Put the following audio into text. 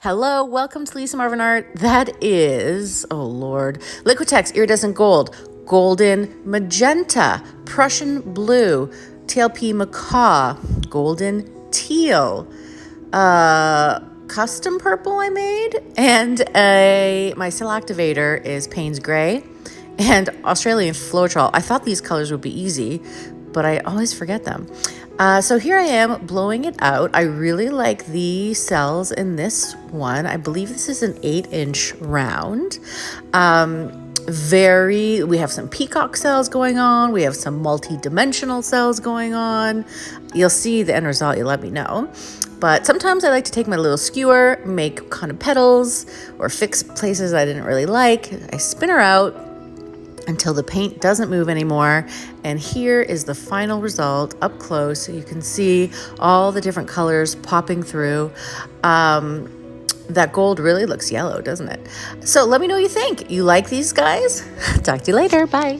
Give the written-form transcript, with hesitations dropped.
Hello, welcome to Lisa Marvin Art. That is, oh Lord, Liquitex Iridescent Gold, Golden Magenta, Prussian Blue, TLP Macaw, Golden Teal, custom purple I made, and my Cell Activator is Payne's Gray, and Australian Floetrol. I thought these colors would be easy, but I always forget them. So here I am blowing it out. I really like the cells in this one. I believe this is an 8-inch round. We have some peacock cells going on. We have some multi-dimensional cells going on. You'll see the end result, you'll let me know. But sometimes I like to take my little skewer, make kind of petals or fix places I didn't really like. I spin her out until the paint doesn't move anymore. And here is the final result up close. So you can see all the different colors popping through. That gold really looks yellow, doesn't it? So let me know what you think. You like these guys? Talk to you later. Bye.